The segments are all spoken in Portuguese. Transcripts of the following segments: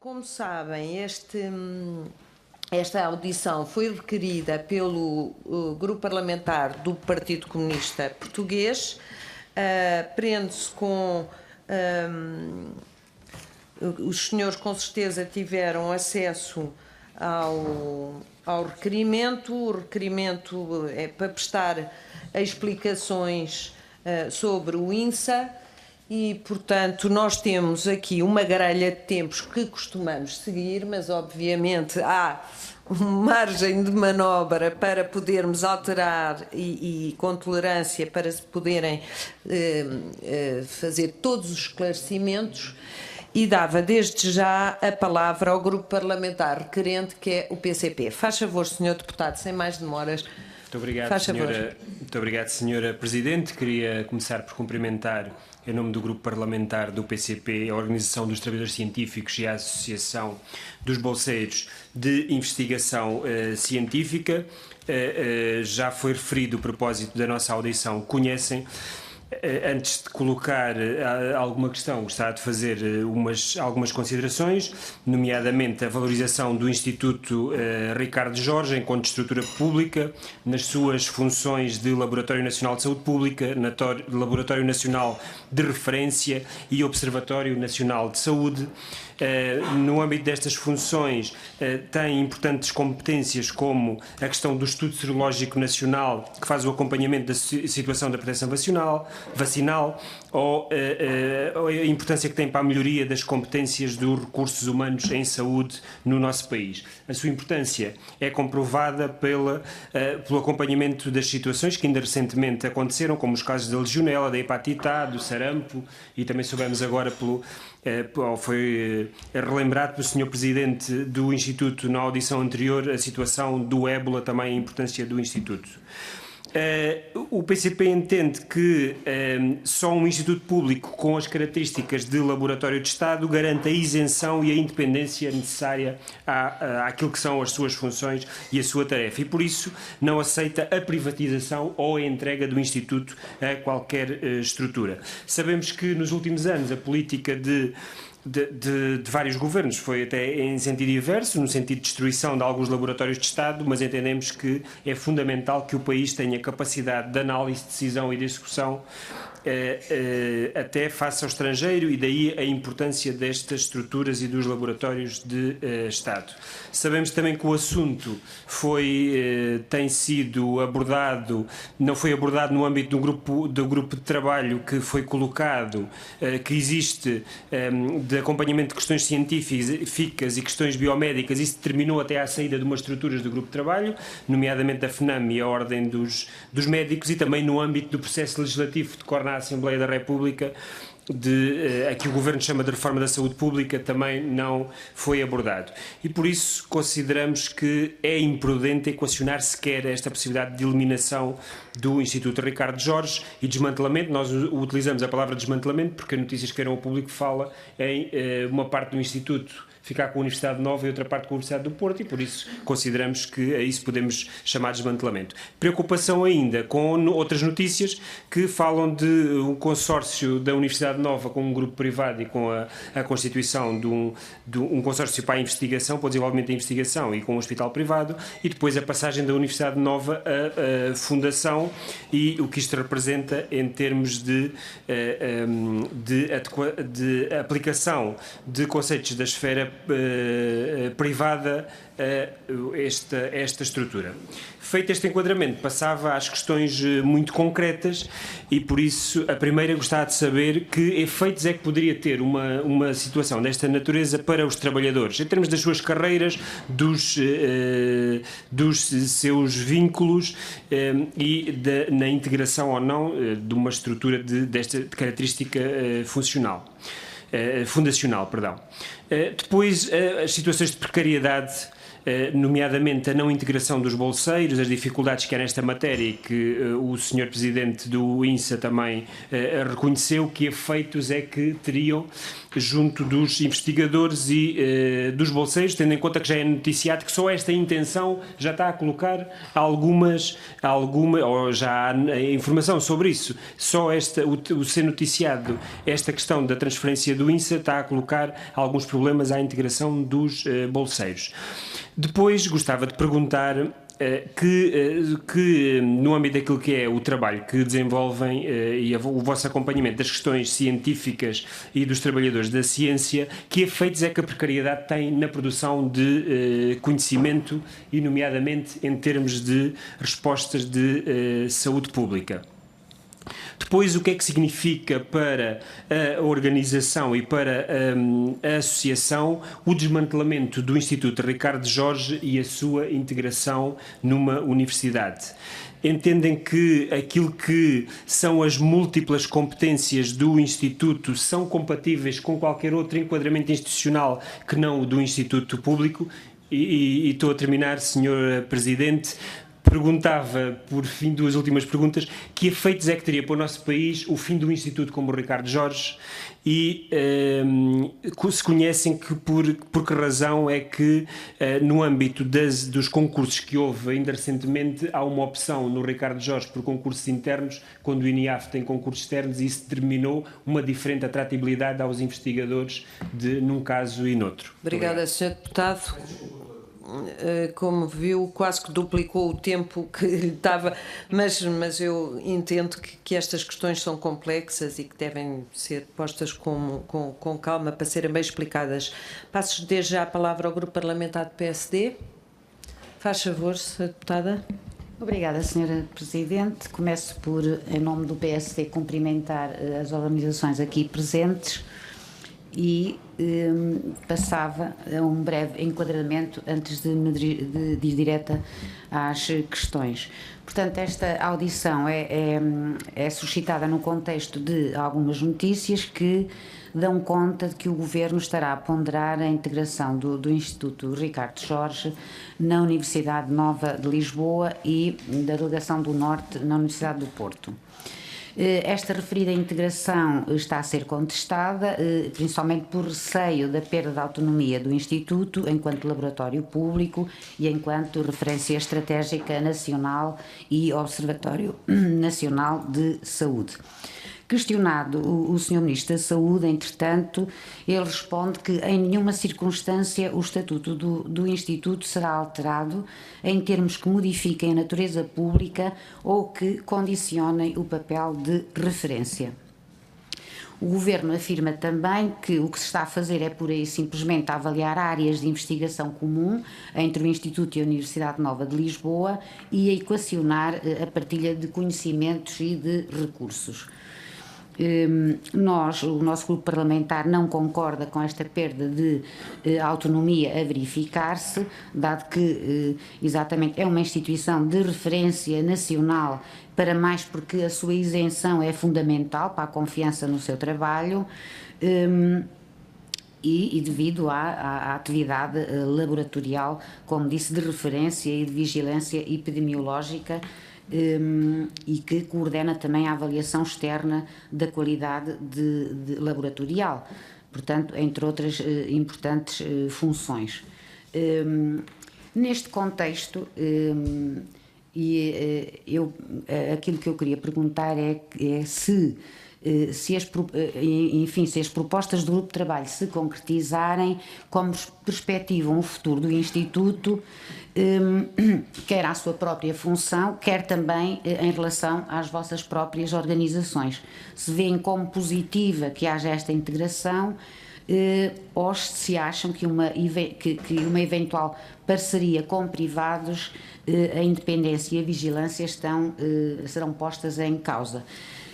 Como sabem, esta audição foi requerida pelo Grupo Parlamentar do Partido Comunista Português, prende-se com... os senhores com certeza tiveram acesso ao requerimento. O requerimento é para prestar explicações sobre o INSA e, portanto, nós temos aqui uma grelha de tempos que costumamos seguir, mas obviamente há margem de manobra para podermos alterar e com tolerância para se poderem fazer todos os esclarecimentos. E dava desde já a palavra ao grupo parlamentar requerente, que é o PCP. Faz favor, Sr. Deputado, sem mais demoras. Muito obrigado, Sra. Presidente. Queria começar por cumprimentar, em nome do grupo parlamentar do PCP, a Organização dos Trabalhadores Científicos e a Associação dos Bolseiros de Investigação Científica. Já foi referido o propósito da nossa audição. Conhecem. Antes de colocar alguma questão, gostava de fazer algumas considerações, nomeadamente a valorização do Instituto Ricardo Jorge enquanto estrutura pública, nas suas funções de Laboratório Nacional de Saúde Pública, Laboratório Nacional de Referência e Observatório Nacional de Saúde. No âmbito destas funções tem importantes competências como a questão do estudo serológico nacional, que faz o acompanhamento da situação da proteção vacinal ou a importância que tem para a melhoria das competências dos recursos humanos em saúde no nosso país. A sua importância é comprovada pelo acompanhamento das situações que ainda recentemente aconteceram, como os casos da legionela, da hepatite A, do sarampo, e também soubemos agora foi relembrado pelo Sr. Presidente do Instituto na audição anterior a situação do ébola, também a importância do Instituto. O PCP entende que só um instituto público com as características de laboratório de Estado garante a isenção e a independência necessária àquilo que são as suas funções e a sua tarefa, e por isso não aceita a privatização ou a entrega do instituto a qualquer estrutura. Sabemos que nos últimos anos a política de vários governos foi até em sentido inverso, no sentido de destruição de alguns laboratórios de Estado, mas entendemos que é fundamental que o país tenha capacidade de análise, de decisão e de execução até face ao estrangeiro, e daí a importância destas estruturas e dos laboratórios de Estado. Sabemos também que o assunto tem sido abordado, não foi abordado no âmbito do grupo de trabalho que foi colocado, que existe de acompanhamento de questões científicas e questões biomédicas. Isso terminou até à saída de umas estruturas do grupo de trabalho, nomeadamente a FNAM e a Ordem dos Médicos, e também no âmbito do processo legislativo que decorre na Assembleia da República, a que o Governo chama de Reforma da Saúde Pública, também não foi abordado. E por isso consideramos que é imprudente equacionar sequer esta possibilidade de eliminação do Instituto Ricardo Jorge e desmantelamento. Nós utilizamos a palavra desmantelamento porque a Notícias que Eram ao Público fala em uma parte do Instituto ficar com a Universidade Nova e outra parte com a Universidade do Porto, e por isso consideramos que a isso podemos chamar de desmantelamento. Preocupação ainda com outras notícias que falam de um consórcio da Universidade Nova com um grupo privado e com a constituição de um consórcio para a investigação, para o desenvolvimento da investigação, e com um hospital privado, e depois a passagem da Universidade Nova à fundação, e o que isto representa em termos de aplicação de conceitos da esfera privada a esta estrutura. Feito este enquadramento, passava às questões muito concretas, e por isso a primeira gostava de saber que efeitos é que poderia ter uma situação desta natureza para os trabalhadores, em termos das suas carreiras, dos seus vínculos e na integração ou não de uma estrutura desta característica fundacional. Depois, as situações de precariedade nomeadamente a não integração dos bolseiros, as dificuldades que há nesta matéria e que o Sr. Presidente do INSA também reconheceu, que efeitos é que teriam junto dos investigadores e dos bolseiros, tendo em conta que já é noticiado que só esta intenção já está a colocar ou já há informação sobre isso, só o ser noticiado esta questão da transferência do INSA está a colocar alguns problemas à integração dos bolseiros. Depois gostava de perguntar que no âmbito daquilo que é o trabalho que desenvolvem e o vosso acompanhamento das questões científicas e dos trabalhadores da ciência, que efeitos é que a precariedade tem na produção de conhecimento e nomeadamente em termos de respostas de saúde pública. Depois, o que é que significa para a organização e para a associação o desmantelamento do Instituto Ricardo Jorge e a sua integração numa universidade? Entendem que aquilo que são as múltiplas competências do Instituto são compatíveis com qualquer outro enquadramento institucional que não o do Instituto Público? E estou a terminar, Sr. Presidente. Perguntava, por fim, duas últimas perguntas, que efeitos é que teria para o nosso país o fim do Instituto como o Ricardo Jorge e se conhecem que por que razão é que no âmbito dos concursos que houve ainda recentemente há uma opção no Ricardo Jorge por concursos internos, quando o INIAF tem concursos externos, e isso determinou uma diferente atratividade aos investigadores num caso e noutro. Obrigada, Sr. Deputado. Como viu, quase que duplicou o tempo que lhe estava, mas eu entendo que estas questões são complexas e que devem ser postas com calma para serem bem explicadas. Passo desde já a palavra ao Grupo Parlamentar do PSD. Faz favor, Sra. Deputada. Obrigada, Sra. Presidente. Começo por, em nome do PSD, cumprimentar as organizações aqui presentes e passava a um breve enquadramento antes de ir direta às questões. Portanto, esta audição é suscitada no contexto de algumas notícias que dão conta de que o Governo estará a ponderar a integração do Instituto Ricardo Jorge na Universidade Nova de Lisboa e da Delegação do Norte na Universidade do Porto. Esta referida integração está a ser contestada, principalmente por receio da perda de autonomia do Instituto enquanto laboratório público e enquanto referência estratégica nacional e Observatório Nacional de Saúde. Questionado o Sr. Ministro da Saúde, entretanto, ele responde que em nenhuma circunstância o estatuto do Instituto será alterado em termos que modifiquem a natureza pública ou que condicionem o papel de referência. O Governo afirma também que o que se está a fazer é pura e simplesmente avaliar áreas de investigação comum entre o Instituto e a Universidade Nova de Lisboa e a equacionar a partilha de conhecimentos e de recursos. O nosso grupo parlamentar não concorda com esta perda de autonomia a verificar-se, dado que exatamente é uma instituição de referência nacional, para mais porque a sua isenção é fundamental para a confiança no seu trabalho e devido à atividade laboratorial, como disse, de referência e de vigilância epidemiológica, e que coordena também a avaliação externa da qualidade de laboratorial, portanto, entre outras importantes funções. Neste contexto, aquilo que eu queria perguntar é se as propostas do grupo de trabalho se concretizarem, como perspectivam o futuro do Instituto, quer à sua própria função, quer também em relação às vossas próprias organizações. Se veem como positiva que haja esta integração, ou se acham que uma eventual parceria com privados, a independência e a vigilância serão postas em causa.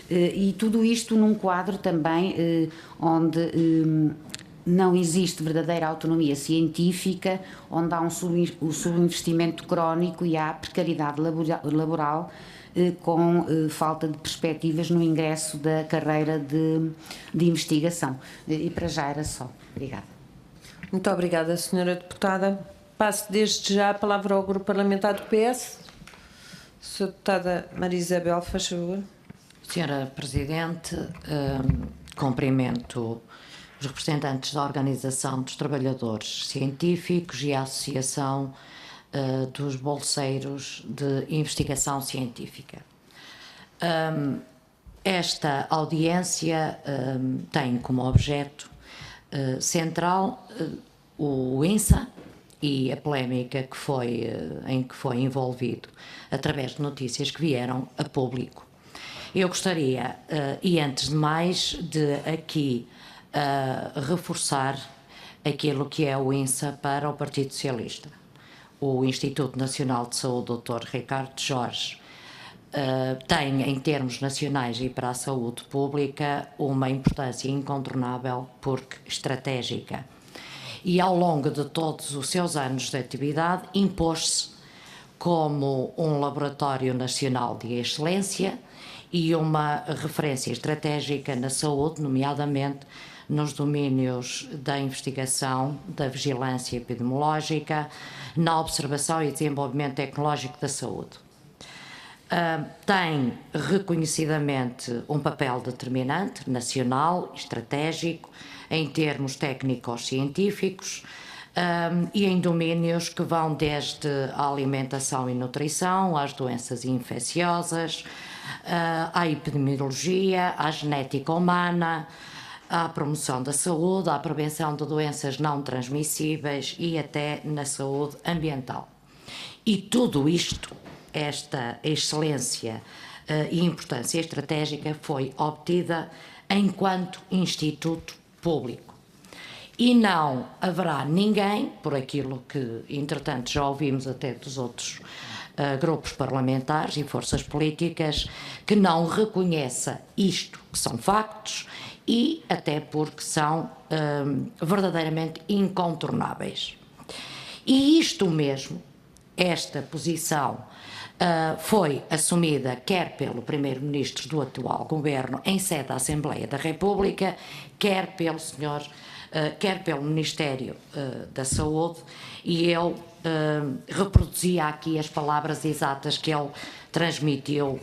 E tudo isto num quadro também onde não existe verdadeira autonomia científica, onde há um subinvestimento crónico e há precariedade laboral com falta de perspectivas no ingresso da carreira de investigação. E para já era só. Obrigada. Muito obrigada, Sra. Deputada. Passo desde já a palavra ao Grupo Parlamentar do PS. Sra. Deputada Maria Isabel, faz favor. Senhora Presidente, cumprimento os representantes da Organização dos Trabalhadores Científicos e a Associação dos Bolseiros de Investigação Científica. Esta audiência tem como objeto central o INSA e a polémica em que foi envolvido através de notícias que vieram a público. Eu gostaria, e antes de mais, de aqui reforçar aquilo que é o INSA para o Partido Socialista. O Instituto Nacional de Saúde, Dr. Ricardo Jorge, tem, em termos nacionais e para a saúde pública, uma importância incontornável porque estratégica. E ao longo de todos os seus anos de atividade, impôs-se como um laboratório nacional de excelência e uma referência estratégica na saúde, nomeadamente nos domínios da investigação, da vigilância epidemiológica, na observação e desenvolvimento tecnológico da saúde. Tem reconhecidamente um papel determinante, nacional, estratégico, em termos técnicos científicos e em domínios que vão desde a alimentação e nutrição, às doenças infecciosas, à epidemiologia, à genética humana, à promoção da saúde, à prevenção de doenças não transmissíveis e até na saúde ambiental. E tudo isto, esta excelência e importância estratégica, foi obtida enquanto instituto público. E não haverá ninguém, por aquilo que, entretanto, já ouvimos até dos outros grupos parlamentares e forças políticas, que não reconheça isto, que são factos, e até porque são verdadeiramente incontornáveis. E isto mesmo, esta posição, foi assumida quer pelo Primeiro-Ministro do atual Governo em sede da Assembleia da República, quer pelo Ministério da Saúde, e eu reproduzia aqui as palavras exatas que ele transmitiu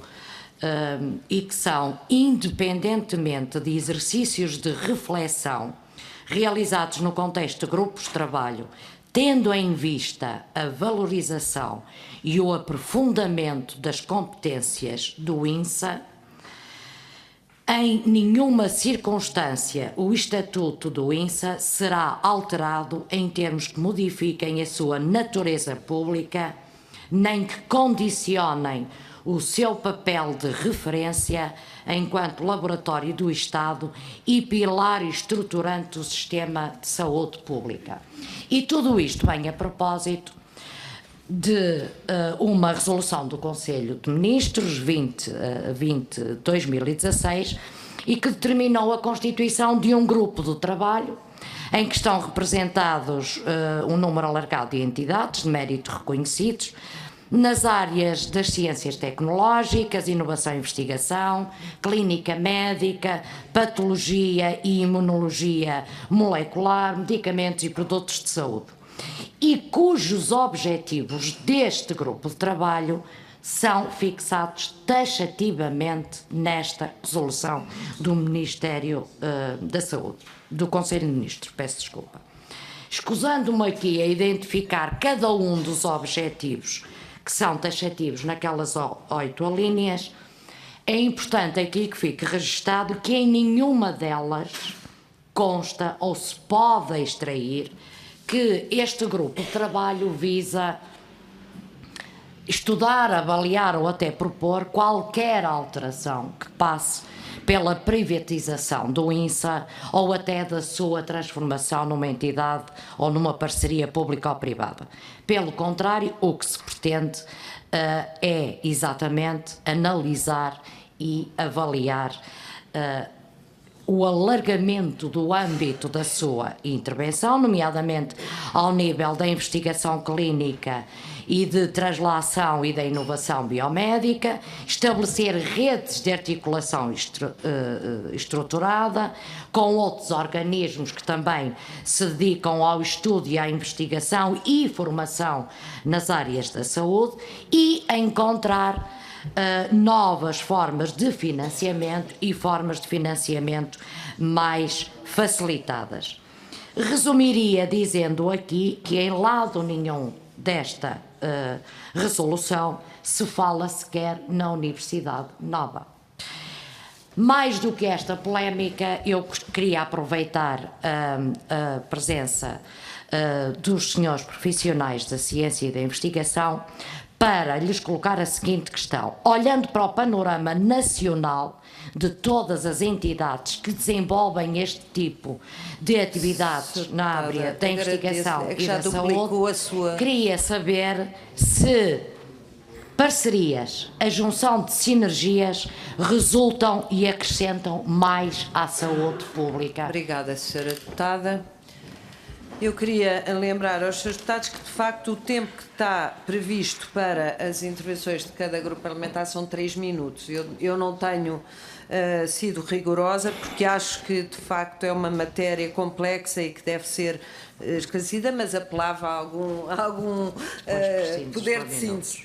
e que são: independentemente de exercícios de reflexão realizados no contexto de grupos de trabalho, tendo em vista a valorização e o aprofundamento das competências do INSA, em nenhuma circunstância o Estatuto do INSA será alterado em termos que modifiquem a sua natureza pública, nem que condicionem o seu papel de referência enquanto laboratório do Estado e pilar estruturante do sistema de saúde pública. E tudo isto vem a propósito de uma resolução do Conselho de Ministros 20/2016 e que determinou a constituição de um grupo de trabalho em que estão representados um número alargado de entidades de mérito reconhecidos nas áreas das ciências tecnológicas, inovação e investigação, clínica médica, patologia e imunologia molecular, medicamentos e produtos de saúde, e cujos objetivos deste grupo de trabalho são fixados taxativamente nesta resolução do Ministério da Saúde, do Conselho de Ministros, peço desculpa. Escusando-me aqui a identificar cada um dos objetivos que são taxativos naquelas 8 alíneas, é importante aqui que fique registado que em nenhuma delas consta ou se pode extrair que este grupo de trabalho visa estudar, avaliar ou até propor qualquer alteração que passe pela privatização do INSA ou até da sua transformação numa entidade ou numa parceria pública ou privada. Pelo contrário, o que se pretende é exatamente analisar e avaliar o alargamento do âmbito da sua intervenção, nomeadamente ao nível da investigação clínica e de translação e da inovação biomédica, estabelecer redes de articulação estruturada com outros organismos que também se dedicam ao estudo e à investigação e formação nas áreas da saúde e encontrar novas formas de financiamento e formas de financiamento mais facilitadas. Resumiria dizendo aqui que em lado nenhum desta resolução se fala sequer na Universidade Nova. Mais do que esta polémica, eu queria aproveitar a presença dos senhores profissionais da ciência e da investigação para lhes colocar a seguinte questão. Olhando para o panorama nacional de todas as entidades que desenvolvem este tipo de atividades na área da investigação e da saúde, queria saber se parcerias, a junção de sinergias resultam e acrescentam mais à saúde pública. Obrigada, Sra. Deputada. Eu queria lembrar aos Srs. Deputados que, de facto, o tempo que está previsto para as intervenções de cada grupo parlamentar são 3 minutos. Eu não tenho sido rigorosa porque acho que, de facto, é uma matéria complexa e que deve ser esclarecida, mas apelava a algum poder de síntese.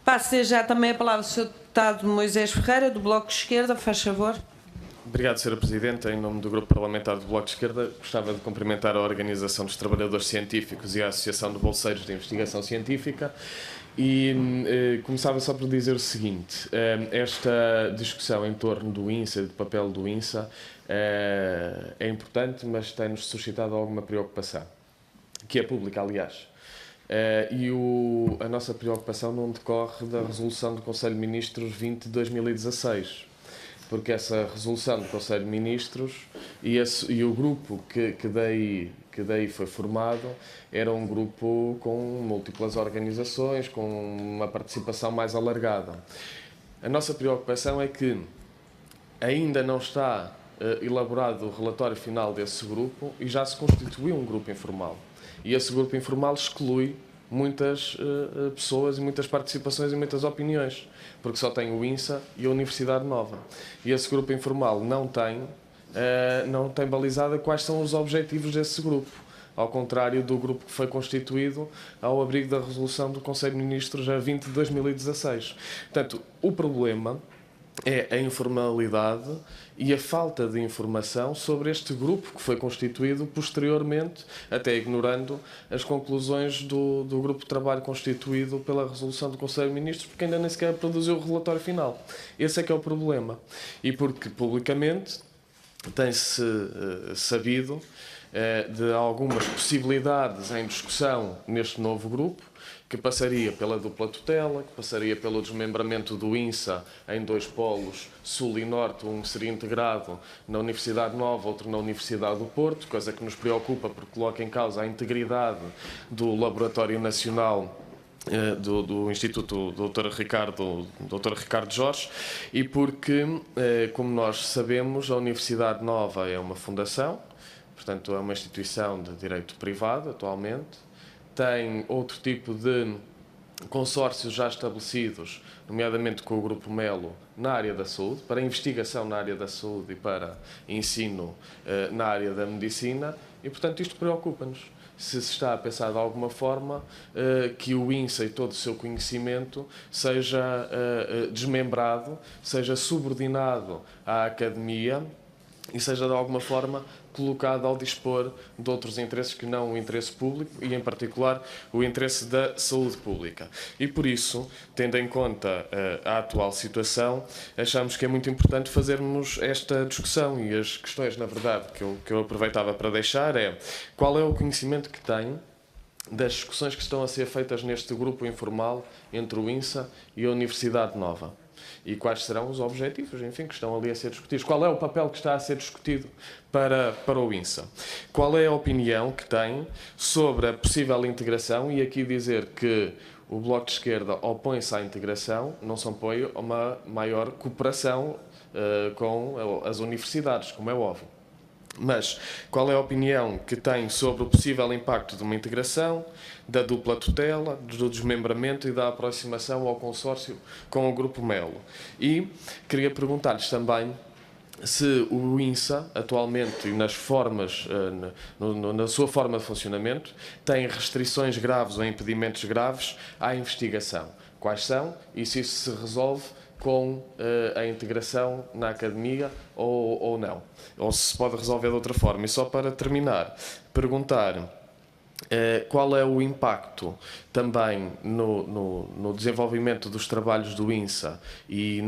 Passo já também a palavra ao Sr. Deputado Moisés Ferreira, do Bloco de Esquerda, faz favor. Obrigado, Sra. Presidente. Em nome do Grupo Parlamentar do Bloco de Esquerda, gostava de cumprimentar a Organização dos Trabalhadores Científicos e a Associação de Bolseiros de Investigação Científica e começava só por dizer o seguinte, esta discussão em torno do INSA e do papel do INSA é importante, mas tem-nos suscitado alguma preocupação, que é pública, aliás. A nossa preocupação não decorre da resolução do Conselho de Ministros 20 de 2016, porque essa resolução do Conselho de Ministros e o grupo que daí foi formado era um grupo com múltiplas organizações, com uma participação mais alargada. A nossa preocupação é que ainda não está elaborado o relatório final desse grupo e já se constituiu um grupo informal. E esse grupo informal exclui muitas pessoas e muitas participações e muitas opiniões, porque só tem o INSA e a Universidade Nova. E esse grupo informal não tem balizado quais são os objetivos desse grupo, ao contrário do grupo que foi constituído ao abrigo da resolução do Conselho de Ministros a 20 de 2016. Portanto, o problema é a informalidade e a falta de informação sobre este grupo que foi constituído posteriormente, até ignorando as conclusões do grupo de trabalho constituído pela resolução do Conselho de Ministros, porque ainda nem sequer produziu o relatório final. Esse é que é o problema. E porque publicamente tem-se sabido de algumas possibilidades em discussão neste novo grupo, que passaria pela dupla tutela, que passaria pelo desmembramento do INSA em 2 polos, Sul e Norte, um seria integrado na Universidade Nova, outro na Universidade do Porto, coisa que nos preocupa porque coloca em causa a integridade do Laboratório Nacional do Instituto Dr. Ricardo Jorge, e porque, como nós sabemos, a Universidade Nova é uma fundação, portanto é uma instituição de direito privado atualmente, tem outro tipo de consórcios já estabelecidos, nomeadamente com o Grupo Melo, na área da saúde, para investigação na área da saúde e para ensino na área da medicina, e, portanto, isto preocupa-nos. Se está a pensar de alguma forma que o INSA e todo o seu conhecimento seja desmembrado, seja subordinado à academia e seja de alguma forma colocado ao dispor de outros interesses que não o interesse público e, em particular, o interesse da saúde pública. E, por isso, tendo em conta a atual situação, achamos que é muito importante fazermos esta discussão e as questões, na verdade, que eu aproveitava para deixar é qual é o conhecimento que tem das discussões que estão a ser feitas neste grupo informal entre o INSA e a Universidade Nova. E quais serão os objetivos, enfim, que estão ali a ser discutidos. Qual é o papel que está a ser discutido para o INSA? Qual é a opinião que tem sobre a possível integração? E aqui dizer que o Bloco de Esquerda opõe-se à integração, não se opõe a uma maior cooperação com as universidades, como é óbvio. Mas qual é a opinião que tem sobre o possível impacto de uma integração, da dupla tutela, do desmembramento e da aproximação ao consórcio com o Grupo Melo? E queria perguntar-lhes também se o INSA, atualmente, e nas formas, na sua forma de funcionamento, tem restrições graves ou impedimentos graves à investigação. Quais são e se isso se resolve com a integração na academia ou não. Ou se pode resolver de outra forma. E só para terminar, perguntar qual é o impacto também no desenvolvimento dos trabalhos do INSA e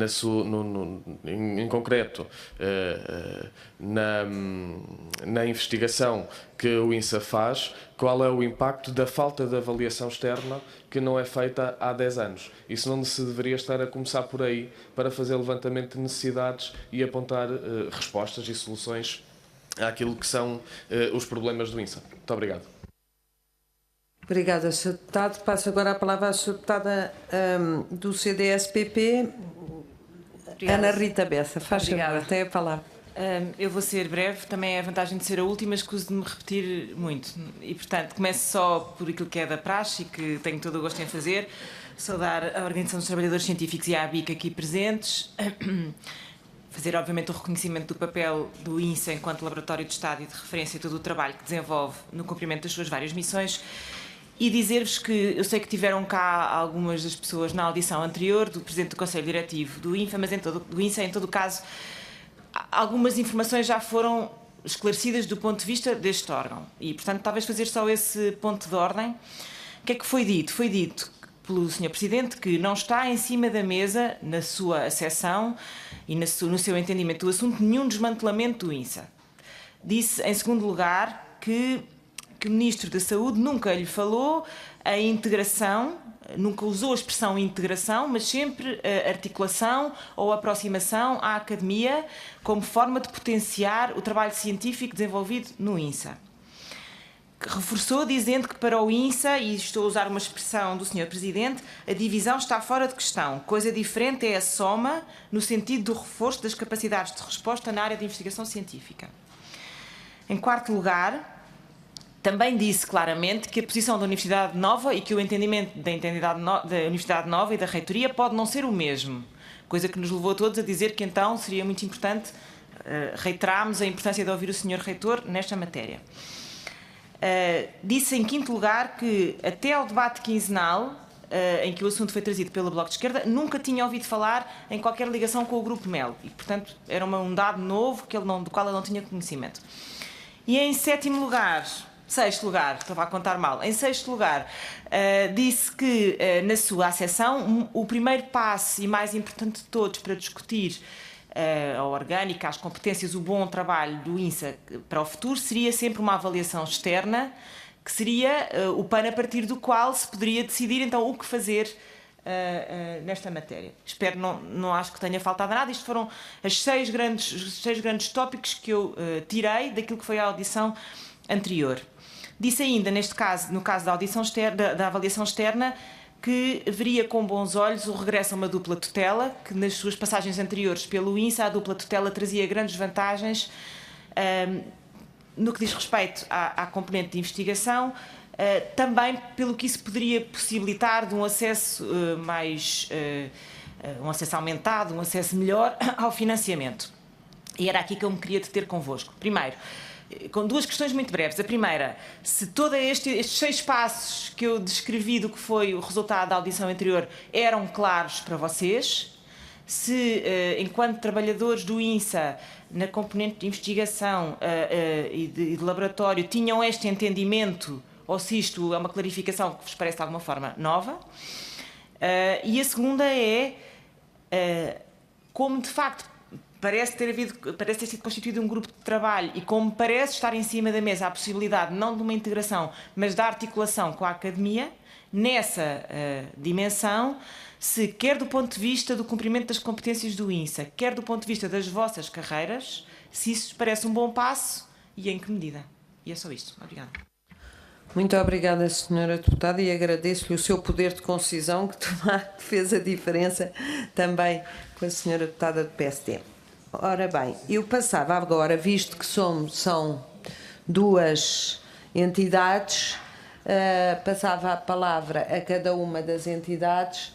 em concreto na investigação que o INSA faz, qual é o impacto da falta de avaliação externa que não é feita há 10 anos. Isso não se deveria estar a começar por aí para fazer levantamento de necessidades e apontar respostas e soluções àquilo que são os problemas do INSA. Muito obrigado. Obrigada, Sr. Deputado. Passo agora a palavra à Sra. Deputada do CDS-PP, Ana Rita Bessa. Faz favor, tem a palavra. Eu vou ser breve, também é a vantagem de ser a última, escuso de me repetir muito. E, portanto, começo só por aquilo que é da praxe e que tenho todo o gosto em fazer. Saudar a Organização dos Trabalhadores Científicos e a ABIC aqui presentes. Fazer, obviamente, o reconhecimento do papel do INSA enquanto laboratório de Estado e de referência e todo o trabalho que desenvolve no cumprimento das suas várias missões. E dizer-vos que eu sei que tiveram cá algumas das pessoas na audição anterior do Presidente do Conselho Diretivo do INSA, mas do INSA, em todo o caso, algumas informações já foram esclarecidas do ponto de vista deste órgão. E, portanto, talvez fazer só esse ponto de ordem. O que é que foi dito? Foi dito pelo Sr. Presidente que não está em cima da mesa, na sua acessão e no seu entendimento do assunto, nenhum desmantelamento do INSA. Disse, em segundo lugar, que o Ministro da Saúde nunca lhe falou a integração, nunca usou a expressão integração, mas sempre a articulação ou aproximação à academia como forma de potenciar o trabalho científico desenvolvido no INSA. Reforçou dizendo que para o INSA, e estou a usar uma expressão do Sr. Presidente, a divisão está fora de questão. Coisa diferente é a soma no sentido do reforço das capacidades de resposta na área de investigação científica. Em quarto lugar, também disse claramente que a posição da Universidade Nova e que o entendimento da Universidade Nova e da reitoria pode não ser o mesmo, coisa que nos levou a todos a dizer que então seria muito importante reiterarmos a importância de ouvir o Sr. Reitor nesta matéria. Disse em quinto lugar que até ao debate quinzenal, em que o assunto foi trazido pelo Bloco de Esquerda, nunca tinha ouvido falar em qualquer ligação com o Grupo Melo e, portanto, era um dado novo do qual ele não tinha conhecimento. E em sexto lugar, estava a contar mal, em sexto lugar, disse que na sua acessão o primeiro passo e mais importante de todos para discutir a orgânica, as competências, o bom trabalho do INSA para o futuro seria sempre uma avaliação externa, que seria o pano a partir do qual se poderia decidir então o que fazer nesta matéria. Espero, não acho que tenha faltado nada. Isto foram os seis grandes tópicos que eu tirei daquilo que foi a audição anterior. Disse ainda, no caso da audição externa, da avaliação externa, que veria com bons olhos o regresso a uma dupla tutela, que nas suas passagens anteriores pelo INSA, a dupla tutela trazia grandes vantagens no que diz respeito à componente de investigação, também pelo que isso poderia possibilitar de um acesso um acesso aumentado, um acesso melhor ao financiamento. E era aqui que eu me queria deter convosco. Primeiro, com duas questões muito breves. A primeira, se todos estes 6 passos que eu descrevi do que foi o resultado da audição anterior eram claros para vocês, se, enquanto trabalhadores do INSA, na componente de investigação e de laboratório, tinham este entendimento, ou se isto é uma clarificação que vos parece de alguma forma nova. E a segunda é, como de facto parece ter sido constituído um grupo de trabalho e como parece estar em cima da mesa a possibilidade não de uma integração, mas da articulação com a academia, nessa dimensão, se quer do ponto de vista do cumprimento das competências do INSA, quer do ponto de vista das vossas carreiras, se isso parece um bom passo e em que medida. E é só isto. Obrigada. Muito obrigada, Sra. Deputada, e agradeço-lhe o seu poder de concisão, que fez a diferença também com a Sra. Deputada do PSD. Ora bem, eu passava agora, visto que são duas entidades, passava a palavra a cada uma das entidades,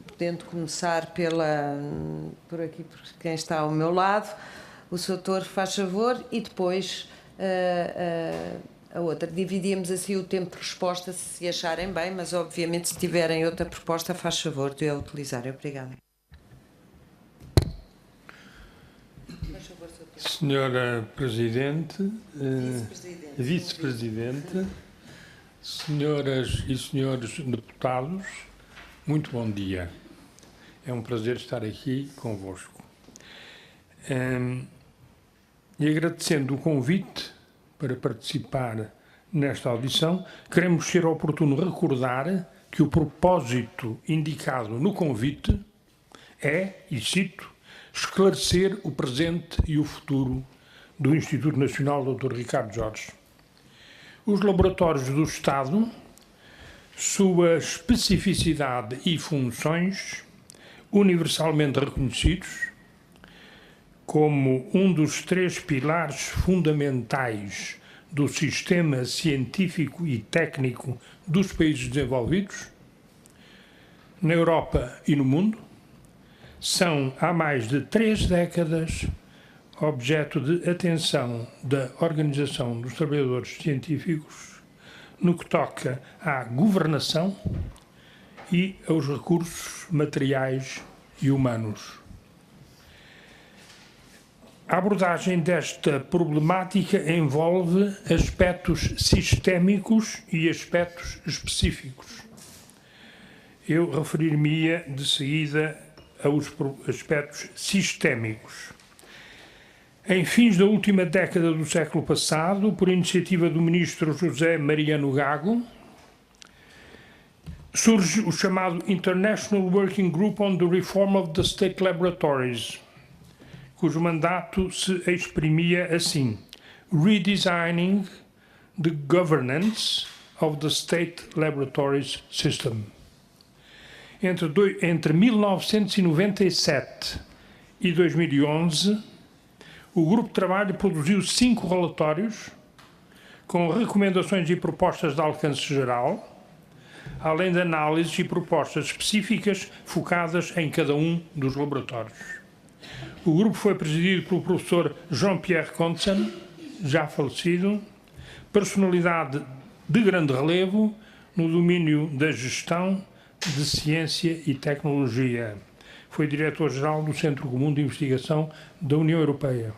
podendo começar por aqui, por quem está ao meu lado. O Sr. Torre, faz favor, e depois a outra. Dividíamos assim o tempo de resposta, se acharem bem, mas obviamente se tiverem outra proposta, faz favor de a utilizar. Obrigada. Senhora Presidente, Vice-Presidente, senhoras e senhores deputados, muito bom dia. É um prazer estar aqui convosco. E agradecendo o convite para participar nesta audição, queremos ser oportuno recordar que o propósito indicado no convite é, e cito, esclarecer o presente e o futuro do Instituto Nacional Dr. Ricardo Jorge. Os laboratórios do Estado, sua especificidade e funções, universalmente reconhecidos como um dos 3 pilares fundamentais do sistema científico e técnico dos países desenvolvidos, na Europa e no mundo, são, há mais de 3 décadas, objeto de atenção da Organização dos Trabalhadores Científicos no que toca à governação e aos recursos materiais e humanos. A abordagem desta problemática envolve aspectos sistémicos e aspectos específicos. Eu referir-me-ia de seguida aos aspectos sistémicos. Em fins da última década do século passado, por iniciativa do ministro José Mariano Gago, surge o chamado International Working Group on the Reform of the State Laboratories, cujo mandato se exprimia assim: Redesigning the Governance of the State Laboratories System. Entre 1997 e 2011, o Grupo de Trabalho produziu 5 relatórios com recomendações e propostas de alcance geral, além de análises e propostas específicas focadas em cada um dos laboratórios. O grupo foi presidido pelo professor Jean-Pierre Contzen, já falecido, personalidade de grande relevo no domínio da gestão, de ciência e tecnologia. Foi diretor-geral do Centro Comum de Investigação da União Europeia.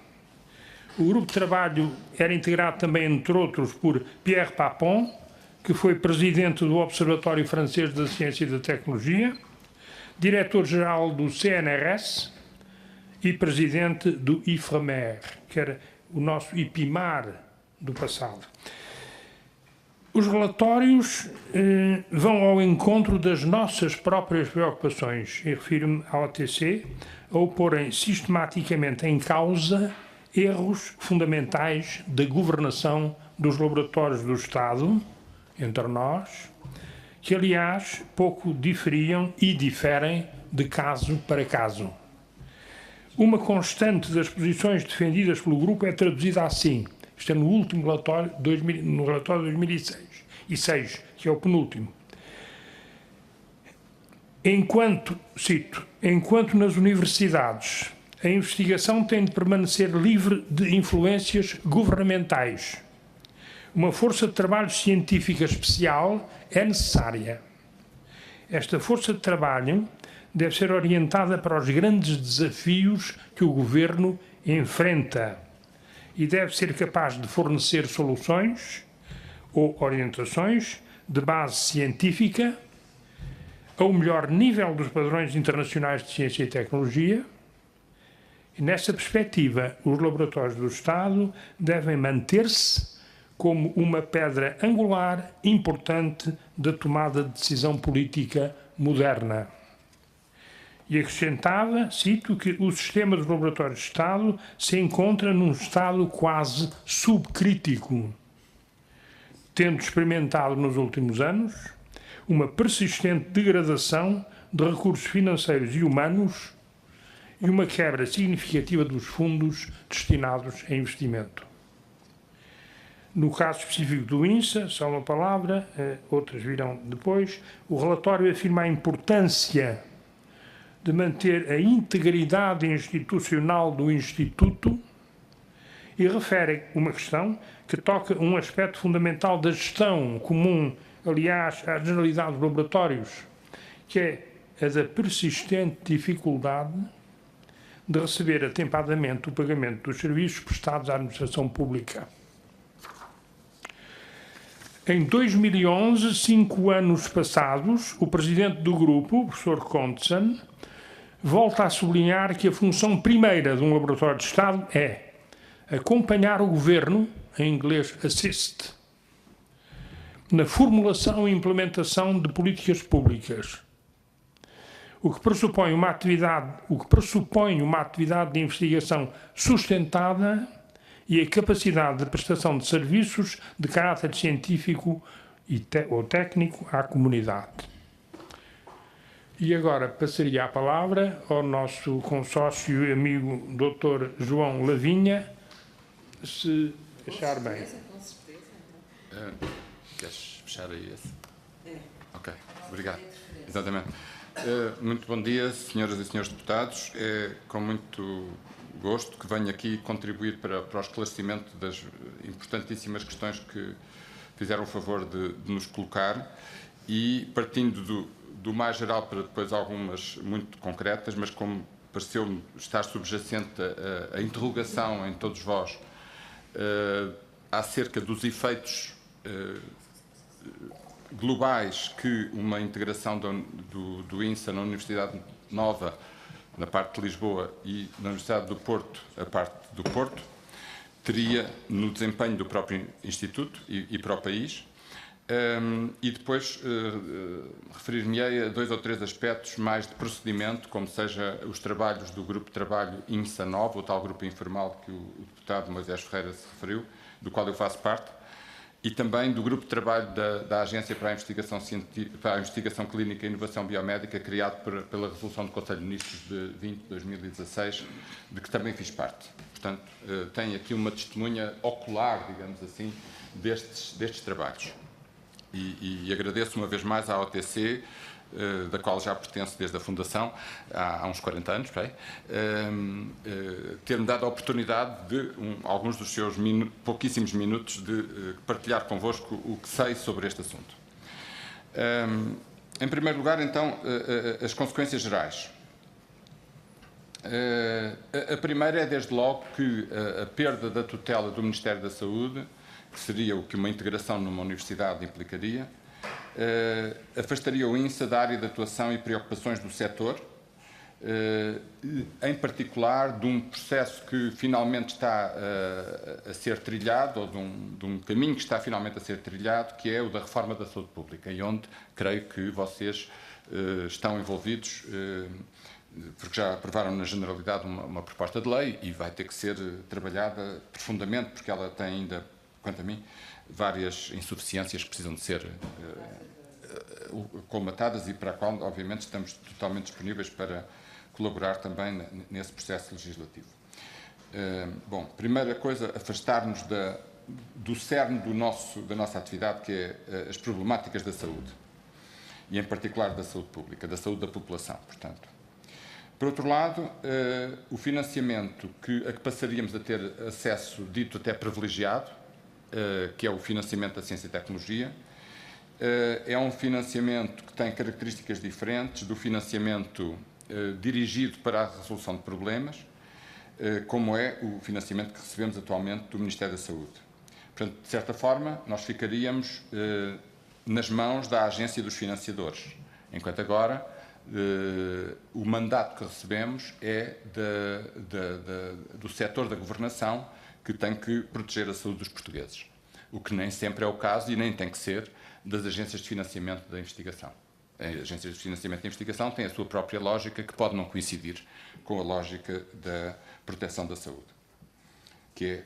O grupo de trabalho era integrado também, entre outros, por Pierre Papon, que foi presidente do Observatório Francês da Ciência e da Tecnologia, diretor-geral do CNRS e presidente do IFREMER, que era o nosso IPIMAR do passado. Os relatórios vão ao encontro das nossas próprias preocupações, e refiro-me ao OTC, ao porem sistematicamente em causa erros fundamentais da governação dos laboratórios do Estado, entre nós, que, aliás, pouco diferiam e diferem de caso para caso. Uma constante das posições defendidas pelo grupo é traduzida assim. Isto é no último relatório, no relatório de 2006, que é o penúltimo. Enquanto nas universidades a investigação tem de permanecer livre de influências governamentais, uma força de trabalho científica especial é necessária. Esta força de trabalho deve ser orientada para os grandes desafios que o governo enfrenta e deve ser capaz de fornecer soluções ou orientações de base científica ao melhor nível dos padrões internacionais de ciência e tecnologia. E, nessa perspectiva, os laboratórios do Estado devem manter-se como uma pedra angular importante da tomada de decisão política moderna. E acrescentava, cito, que o sistema dos laboratórios de Estado se encontra num estado quase subcrítico, tendo experimentado nos últimos anos uma persistente degradação de recursos financeiros e humanos e uma quebra significativa dos fundos destinados a investimento. No caso específico do INSA, só uma palavra, outras virão depois, o relatório afirma a importância de manter a integridade institucional do Instituto e refere uma questão que toca um aspecto fundamental da gestão comum, aliás, à generalidade dos laboratórios, que é a da persistente dificuldade de receber atempadamente o pagamento dos serviços prestados à administração pública. Em 2011, 5 anos passados, o presidente do grupo, o professor Kontsen, volta a sublinhar que a função primeira de um laboratório de Estado é acompanhar o governo, em inglês assist, na formulação e implementação de políticas públicas, o que pressupõe uma atividade de investigação sustentada e a capacidade de prestação de serviços de caráter científico ou técnico à comunidade. E agora passaria a palavra ao nosso consórcio e amigo Dr. João Lavinha, se achar bem. Com certeza. Queres fechar aí esse? É. Ok, obrigado. Exatamente. Muito bom dia, senhoras e senhores deputados. É com muito gosto que venho aqui contribuir para o esclarecimento das importantíssimas questões que fizeram o favor de nos colocar e partindo do mais geral para depois algumas muito concretas, mas como pareceu-me estar subjacente a interrogação em todos vós acerca dos efeitos globais que uma integração do INSA na Universidade Nova, na parte de Lisboa, e na Universidade do Porto, a parte do Porto, teria no desempenho do próprio Instituto e para o país. E depois referir-me-ei a 2 ou 3 aspectos mais de procedimento, como seja os trabalhos do grupo de trabalho INSA Nova, o tal grupo informal que o deputado Moisés Ferreira se referiu, do qual eu faço parte, e também do grupo de trabalho da Agência para a Investigação Clínica e Inovação Biomédica, criado pela Resolução do Conselho de Ministros de 20 de 2016, de que também fiz parte. Portanto, tenho aqui uma testemunha ocular, digamos assim, destes trabalhos. E agradeço uma vez mais à OTC, da qual já pertenço desde a fundação, há uns 40 anos, ter-me dado a oportunidade de, alguns dos seus pouquíssimos minutos, de partilhar convosco o que sei sobre este assunto. Em primeiro lugar, então, as consequências gerais. A primeira é, desde logo, que a perda da tutela do Ministério da Saúde, que seria o que uma integração numa universidade implicaria, afastaria o INSA da área de atuação e preocupações do setor, em particular de um processo que finalmente está a ser trilhado, ou de um caminho que está finalmente a ser trilhado, que é o da reforma da saúde pública, e onde creio que vocês estão envolvidos, porque já aprovaram na generalidade uma proposta de lei e vai ter que ser trabalhada profundamente, porque ela tem ainda, quanto a mim, várias insuficiências que precisam de ser colmatadas e para a qual, obviamente, estamos totalmente disponíveis para colaborar também nesse processo legislativo. Bom, primeira coisa, afastar-nos do cerne da nossa atividade, que é as problemáticas da saúde, e em particular da saúde pública, da saúde da população, portanto. Por outro lado, o financiamento a que passaríamos a ter acesso dito até privilegiado, que é o financiamento da ciência e tecnologia, é um financiamento que tem características diferentes do financiamento dirigido para a resolução de problemas, como é o financiamento que recebemos atualmente do Ministério da Saúde. Portanto, de certa forma, nós ficaríamos nas mãos da agência dos financiadores, enquanto agora o mandato que recebemos é do setor da governação, que tem que proteger a saúde dos portugueses, o que nem sempre é o caso e nem tem que ser das agências de financiamento da investigação. As agências de financiamento da investigação têm a sua própria lógica, que pode não coincidir com a lógica da proteção da saúde, que é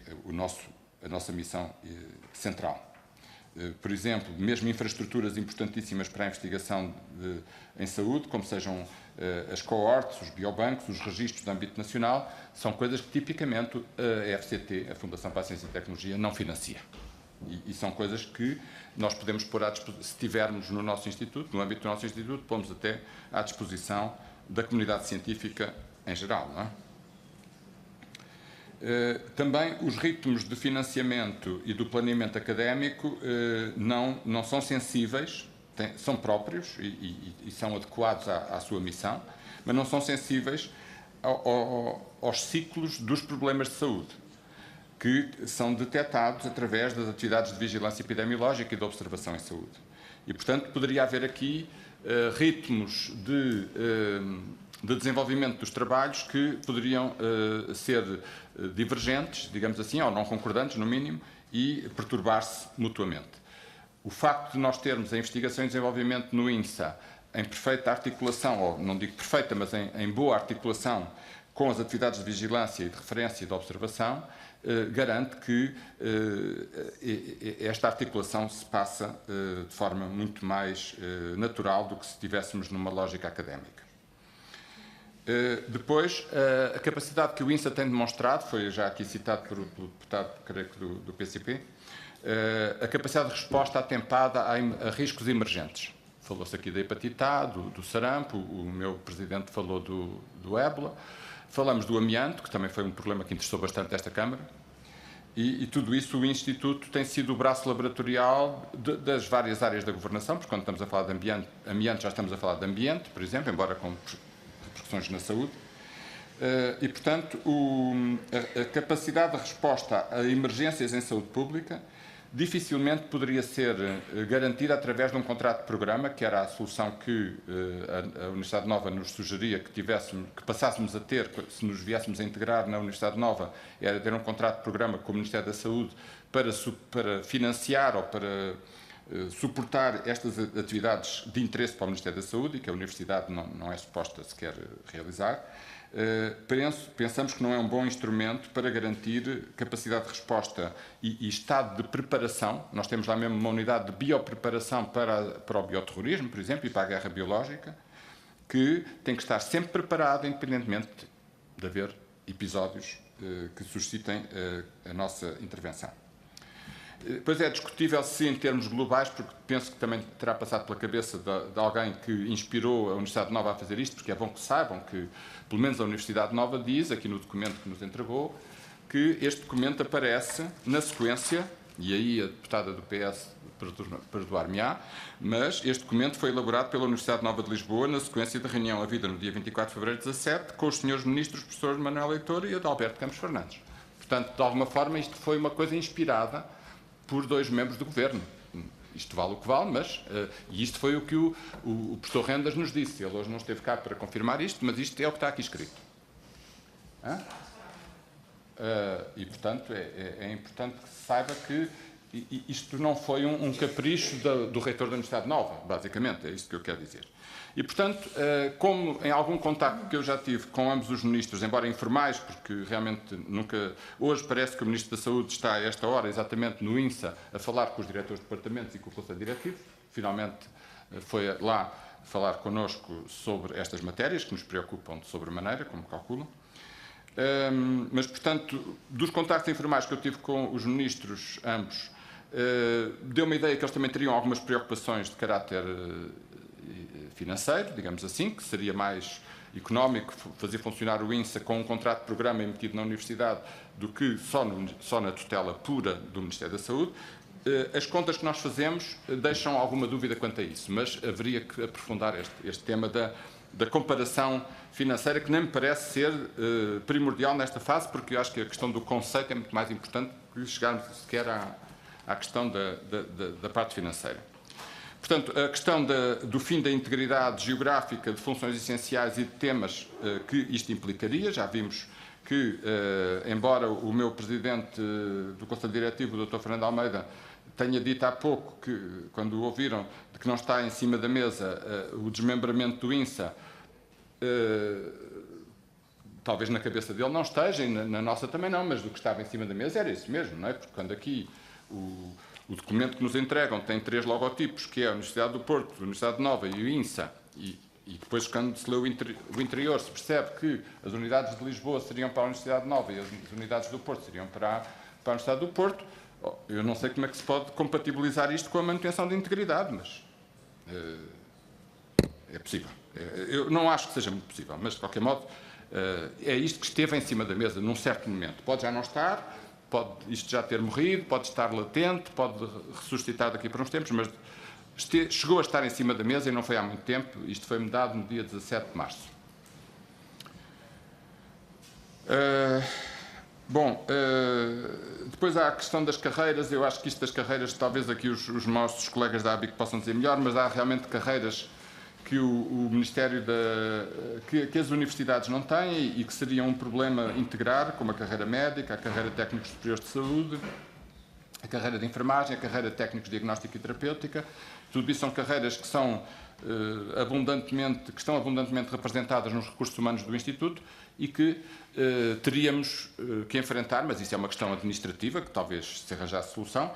a nossa missão central. por exemplo, mesmo infraestruturas importantíssimas para a investigação em saúde, como sejam as coortes, os biobancos, os registros de âmbito nacional, são coisas que tipicamente a FCT, a Fundação para a Ciência e Tecnologia, não financia. E são coisas que nós podemos pôr à disposição, se tivermos no nosso Instituto, no âmbito do nosso Instituto, pomos até à disposição da comunidade científica em geral, não é? Também os ritmos de financiamento e do planeamento académico não são sensíveis, são próprios e são adequados à sua missão, mas não são sensíveis aos ciclos dos problemas de saúde, que são detectados através das atividades de vigilância epidemiológica e de observação em saúde. E, portanto, poderia haver aqui ritmos de desenvolvimento dos trabalhos que poderiam ser divergentes, digamos assim, ou não concordantes, no mínimo, e perturbar-se mutuamente. O facto de nós termos a investigação e desenvolvimento no INSA em perfeita articulação, ou não digo perfeita, mas em boa articulação com as atividades de vigilância e de referência e de observação, garante que esta articulação se passa de forma muito mais natural do que se estivéssemos numa lógica académica. Depois, a capacidade que o INSA tem demonstrado, foi já aqui citado pelo deputado, creio que do PCP, a capacidade de resposta atempada a riscos emergentes. Falou-se aqui da hepatite A, do sarampo, o meu presidente falou do ébola, falamos do amianto, que também foi um problema que interessou bastante esta Câmara, e tudo isso o Instituto tem sido o braço laboratorial das várias áreas da governação, porque quando estamos a falar de amianto já estamos a falar de ambiente, por exemplo, embora com repercussões na saúde, e, portanto, a capacidade de resposta a emergências em saúde pública dificilmente poderia ser garantida através de um contrato de programa, que era a solução que a Universidade Nova nos sugeria que passássemos a ter, se nos viéssemos a integrar na Universidade Nova, era ter um contrato de programa com o Ministério da Saúde para financiar ou para suportar estas atividades de interesse para o Ministério da Saúde e que a Universidade não é suposta sequer realizar. Pensamos que não é um bom instrumento para garantir capacidade de resposta e estado de preparação. Nós temos lá mesmo uma unidade de biopreparação para o bioterrorismo, por exemplo, e para a guerra biológica, que tem que estar sempre preparada, independentemente de haver episódios que suscitem a nossa intervenção. Depois é discutível se, em termos globais, porque penso que também terá passado pela cabeça de alguém que inspirou a Universidade Nova a fazer isto, porque é bom que saibam que, pelo menos a Universidade Nova diz, aqui no documento que nos entregou, que este documento aparece na sequência, e aí a deputada do PS perdoar-me-á, mas este documento foi elaborado pela Universidade Nova de Lisboa na sequência da reunião havida no dia 24 de fevereiro de 2017 com os senhores ministros, professores Manuel Leitor e Adalberto Campos Fernandes. Portanto, de alguma forma, isto foi uma coisa inspirada por dois membros do Governo. Isto vale o que vale, mas... e isto foi o que o professor Rendas nos disse. Ele hoje não esteve cá para confirmar isto, mas isto é o que está aqui escrito. E, portanto, é importante que se saiba que isto não foi um capricho do reitor da Universidade Nova, basicamente, é isto que eu quero dizer. E, portanto, como em algum contacto que eu já tive com ambos os ministros, embora informais, porque realmente nunca... Hoje parece que o Ministro da Saúde está a esta hora, exatamente no INSA, a falar com os diretores de departamentos e com o Conselho Diretivo. Finalmente foi lá falar connosco sobre estas matérias, que nos preocupam de sobremaneira, como calculam. Mas, portanto, dos contactos informais que eu tive com os ministros, ambos, deu-me a ideia que eles também teriam algumas preocupações de caráter financeiro, digamos assim, que seria mais económico fazer funcionar o INSA com um contrato de programa emitido na Universidade do que só na tutela pura do Ministério da Saúde. As contas que nós fazemos deixam alguma dúvida quanto a isso, mas haveria que aprofundar este tema da comparação financeira, que nem me parece ser primordial nesta fase, porque eu acho que a questão do conceito é muito mais importante que chegarmos sequer à questão da parte financeira. Portanto, a questão do fim da integridade geográfica de funções essenciais e de temas que isto implicaria, já vimos que, embora o meu presidente do Conselho Diretivo, o Dr. Fernando Almeida, tenha dito há pouco, que, quando o ouviram, de que não está em cima da mesa o desmembramento do INSA, talvez na cabeça dele não esteja, e na nossa também não, mas do que estava em cima da mesa era isso mesmo, não é? Porque quando aqui O documento que nos entregam tem 3 logotipos, que é a Universidade do Porto, a Universidade Nova e o INSA, e depois, quando se lê o interior, se percebe que as unidades de Lisboa seriam para a Universidade Nova e as unidades do Porto seriam para a Universidade do Porto. Eu não sei como é que se pode compatibilizar isto com a manutenção da integridade, mas é possível. Eu não acho que seja muito possível, mas, de qualquer modo, é isto que esteve em cima da mesa num certo momento. Pode já não estar, pode isto já ter morrido, pode estar latente, pode ressuscitar daqui por uns tempos, mas chegou a estar em cima da mesa e não foi há muito tempo. Isto foi-me dado no dia 17 de março. Depois há a questão das carreiras. Eu acho que isto das carreiras, talvez aqui os nossos colegas da ABIC possam dizer melhor, mas há realmente carreiras que o Ministério que as universidades não têm e que seria um problema integrar, como a carreira médica, a carreira de técnicos superiores de saúde, a carreira de enfermagem, a carreira de técnicos de diagnóstica e terapêutica. Tudo isso são carreiras que estão abundantemente representadas nos recursos humanos do Instituto e que teríamos que enfrentar, mas isso é uma questão administrativa, que talvez se arranjasse solução.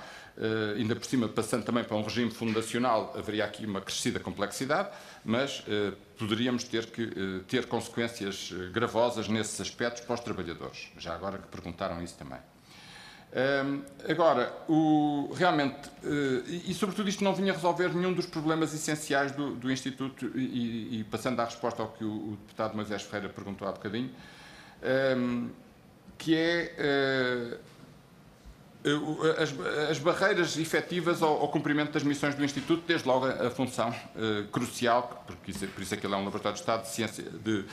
Ainda por cima, passando também para um regime fundacional, haveria aqui uma crescida complexidade, mas poderíamos ter consequências gravosas nesses aspectos para os trabalhadores. Já agora que perguntaram isso também. Agora, realmente, e sobretudo isto não vinha resolver nenhum dos problemas essenciais do Instituto, e passando à resposta ao que o deputado Moisés Ferreira perguntou há bocadinho, que é as barreiras efetivas ao cumprimento das missões do Instituto, desde logo a função crucial, porque por isso é que ele é um laboratório de Estado de ciência, de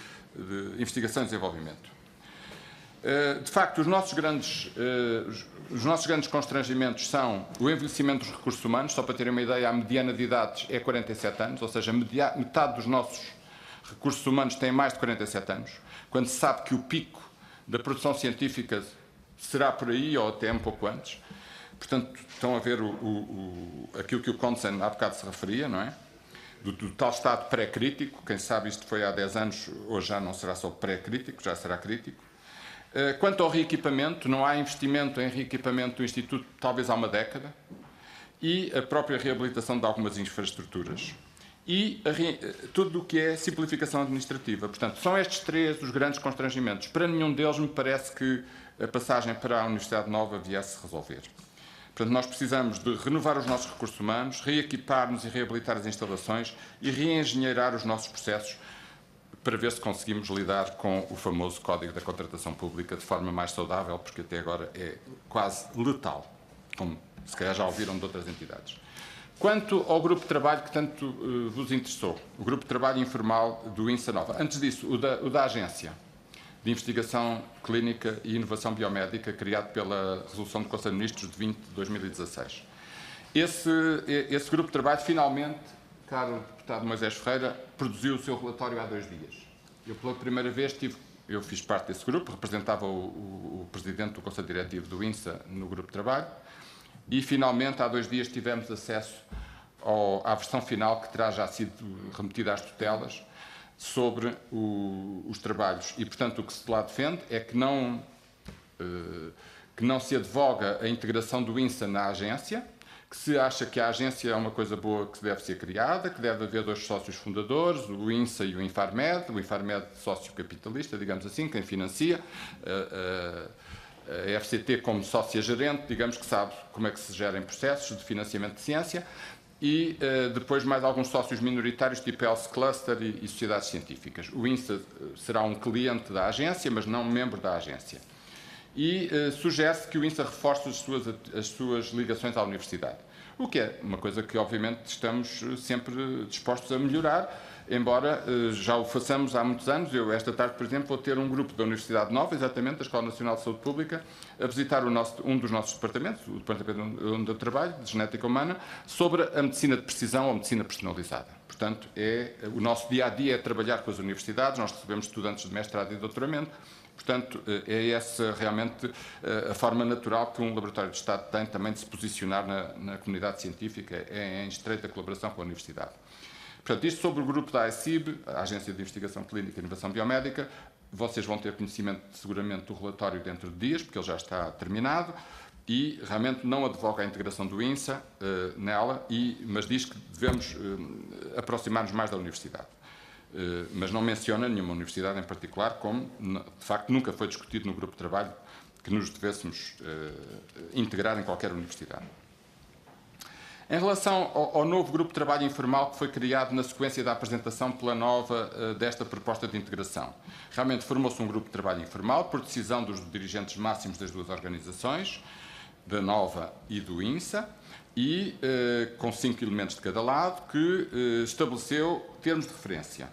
investigação e desenvolvimento. De facto, os nossos grandes constrangimentos são o envelhecimento dos recursos humanos. Só para terem uma ideia, a mediana de idades é 47 anos, ou seja, metade dos nossos recursos humanos têm mais de 47 anos, quando se sabe que o pico da produção científica será por aí ou até um pouco antes. Portanto, estão a ver aquilo que o Consen há bocado se referia, não é? Do tal estado pré-crítico. Quem sabe isto foi há 10 anos, hoje já não será só pré-crítico, já será crítico. Quanto ao reequipamento, não há investimento em reequipamento do Instituto talvez há uma década, e a própria reabilitação de algumas infraestruturas. E tudo o que é simplificação administrativa. Portanto, são estes 3 os grandes constrangimentos. Para nenhum deles me parece que a passagem para a Universidade Nova viesse resolver. Portanto, nós precisamos de renovar os nossos recursos humanos, reequipar-nos e reabilitar as instalações e reengenheirar os nossos processos para ver se conseguimos lidar com o famoso Código da Contratação Pública de forma mais saudável, porque até agora é quase letal, como se calhar já ouviram de outras entidades. Quanto ao grupo de trabalho que tanto vos interessou, o grupo de trabalho informal do INSA Nova. Antes disso, o da Agência de Investigação Clínica e Inovação Biomédica, criado pela Resolução do Conselho de Ministros de 20 de 2016. Esse grupo de trabalho, finalmente, caro deputado Moisés Ferreira, produziu o seu relatório há 2 dias. Eu, pela primeira vez, eu fiz parte desse grupo, representava o presidente do Conselho Diretivo do INSA no grupo de trabalho, e, finalmente, há 2 dias tivemos acesso à versão final, que terá já sido remetida às tutelas, sobre os trabalhos. E, portanto, o que se lá defende é que não se advoga a integração do INSA na agência, que se acha que a agência é uma coisa boa que deve ser criada, que deve haver 2 sócios fundadores, o INSA e o Infarmed sócio capitalista, digamos assim, quem financia, a FCT como sócia-gerente, digamos que sabe como é que se gerem processos de financiamento de ciência, e depois mais alguns sócios minoritários, tipo Health Cluster e sociedades científicas. O INSA será um cliente da agência, mas não membro da agência. E sugere-se que o INSA reforce as suas ligações à universidade. O que é uma coisa que, obviamente, estamos sempre dispostos a melhorar, embora já o façamos há muitos anos. Eu, esta tarde, por exemplo, vou ter um grupo da Universidade Nova, exatamente, da Escola Nacional de Saúde Pública, a visitar um dos nossos departamentos, o Departamento onde eu trabalho, de Genética Humana, sobre a medicina de precisão ou medicina personalizada. Portanto, o nosso dia-a-dia é trabalhar com as universidades, nós recebemos estudantes de mestrado e doutoramento. Portanto, é essa realmente a forma natural que um laboratório de Estado tem também de se posicionar na comunidade científica, em estreita colaboração com a universidade. Portanto, isto sobre o grupo da AICIB, a Agência de Investigação Clínica e Inovação Biomédica. Vocês vão ter conhecimento, seguramente, do relatório dentro de dias, porque ele já está terminado. e realmente não advoga a integração do INSA nela, mas diz que devemos aproximar-nos mais da universidade. Mas não menciona nenhuma universidade em particular, como de facto nunca foi discutido no grupo de trabalho que nos devêssemos integrar em qualquer universidade. Em relação ao novo grupo de trabalho informal que foi criado na sequência da apresentação pela Nova desta proposta de integração, realmente formou-se um grupo de trabalho informal por decisão dos dirigentes máximos das duas organizações, da Nova e do INSA, e com 5 elementos de cada lado, que estabeleceu termos de referência,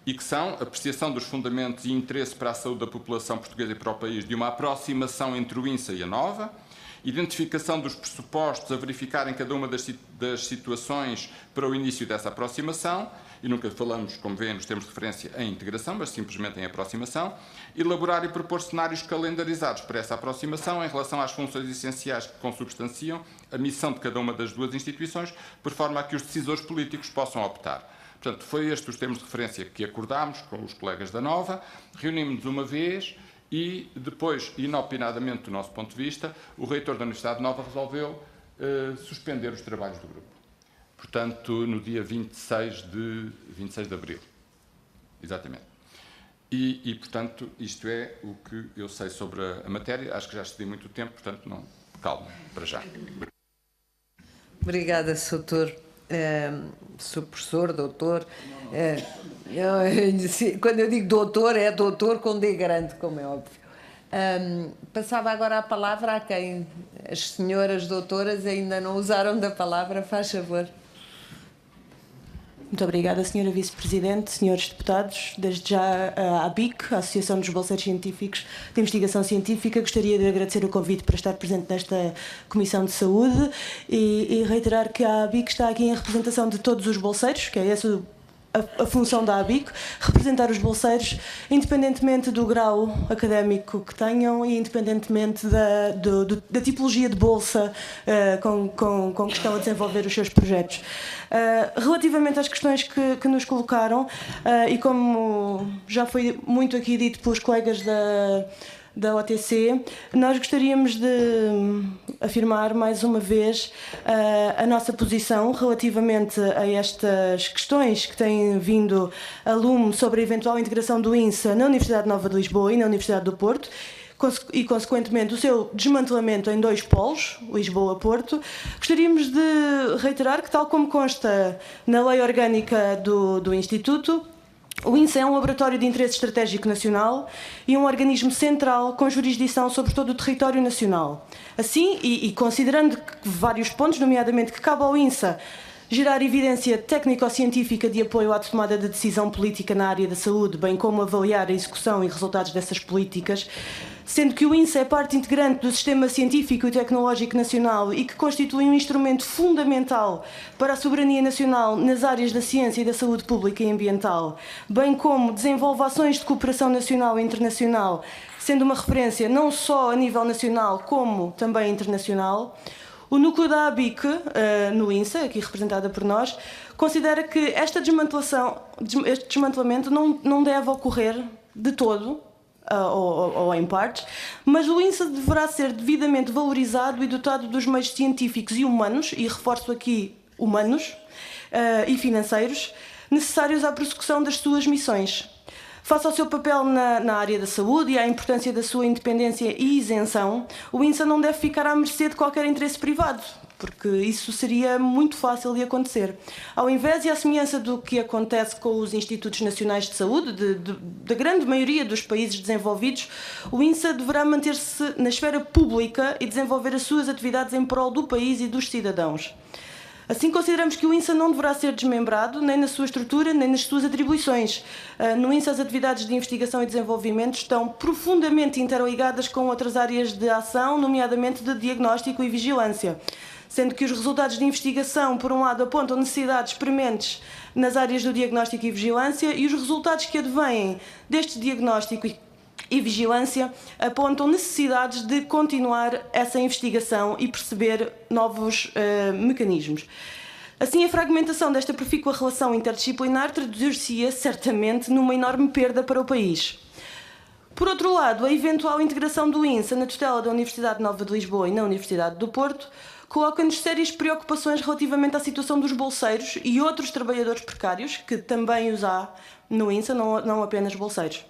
e que são a apreciação dos fundamentos e interesse para a saúde da população portuguesa e para o país de uma aproximação entre o INSA e a Nova, identificação dos pressupostos a verificar em cada uma das situações para o início dessa aproximação, e nunca falamos, como vêem, nos termos de referência em integração, mas simplesmente em aproximação, elaborar e propor cenários calendarizados para essa aproximação em relação às funções essenciais que consubstanciam a missão de cada uma das duas instituições, por forma a que os decisores políticos possam optar. Portanto, foi estes os termos de referência que acordámos com os colegas da Nova, reunimos-nos uma vez e depois, inopinadamente do nosso ponto de vista, o reitor da Universidade Nova resolveu suspender os trabalhos do grupo. Portanto, no dia 26 de abril. Exatamente. E, portanto, isto é o que eu sei sobre a matéria. Acho que já excedi muito tempo, portanto, não, calma, para já. Obrigada, Sr. Sr. Professor, doutor. Quando eu digo doutor, é doutor com D grande, como é óbvio. Passava agora a palavra a quem as senhoras doutoras ainda não usaram da palavra, faz favor. Muito obrigada, Sra. Vice-Presidente, senhores deputados. Desde já a ABIC, a Associação dos Bolseiros Científicos de Investigação Científica, gostaria de agradecer o convite para estar presente nesta Comissão de Saúde e reiterar que a ABIC está aqui em representação de todos os bolseiros, que é essa a função da ABIC, representar os bolseiros, independentemente do grau académico que tenham e independentemente da tipologia de bolsa com que estão a desenvolver os seus projetos. Relativamente às questões que nos colocaram, e como já foi muito aqui dito pelos colegas da OTC, nós gostaríamos de afirmar mais uma vez a nossa posição relativamente a estas questões que têm vindo a lume sobre a eventual integração do INSA na Universidade Nova de Lisboa e na Universidade do Porto, e, consequentemente, o seu desmantelamento em 2 polos, Lisboa-Porto. Gostaríamos de reiterar que, tal como consta na lei orgânica do Instituto, o INSA é um laboratório de interesse estratégico nacional e um organismo central com jurisdição sobre todo o território nacional. Assim, e considerando que vários pontos, nomeadamente que cabe ao INSA gerar evidência técnico-científica de apoio à tomada de decisão política na área da saúde, bem como avaliar a execução e resultados dessas políticas, sendo que o INSA é parte integrante do sistema científico e tecnológico nacional e que constitui um instrumento fundamental para a soberania nacional nas áreas da ciência e da saúde pública e ambiental, bem como desenvolve ações de cooperação nacional e internacional, sendo uma referência não só a nível nacional como também internacional. O núcleo da ABIC, no INSA, aqui representada por nós, considera que este desmantelamento não deve ocorrer de todo, ou em partes, mas o INSA deverá ser devidamente valorizado e dotado dos meios científicos e humanos, e reforço aqui humanos e financeiros, necessários à prossecução das suas missões. Face ao seu papel na área da saúde e à importância da sua independência e isenção, o INSA não deve ficar à mercê de qualquer interesse privado, porque isso seria muito fácil de acontecer. Ao invés e à semelhança do que acontece com os Institutos Nacionais de Saúde, da grande maioria dos países desenvolvidos, o INSA deverá manter-se na esfera pública e desenvolver as suas atividades em prol do país e dos cidadãos. Assim, consideramos que o INSA não deverá ser desmembrado, nem na sua estrutura, nem nas suas atribuições. No INSA, as atividades de investigação e desenvolvimento estão profundamente interligadas com outras áreas de ação, nomeadamente de diagnóstico e vigilância, sendo que os resultados de investigação, por um lado, apontam necessidades prementes nas áreas do diagnóstico e vigilância, e os resultados que advêm deste diagnóstico e vigilância apontam necessidades de continuar essa investigação e perceber novos mecanismos. Assim, a fragmentação desta profícua relação interdisciplinar traduzir-se-ia certamente numa enorme perda para o país. Por outro lado, a eventual integração do INSA na tutela da Universidade Nova de Lisboa e na Universidade do Porto coloca-nos sérias preocupações relativamente à situação dos bolseiros e outros trabalhadores precários, que também os há no INSA, não apenas bolseiros.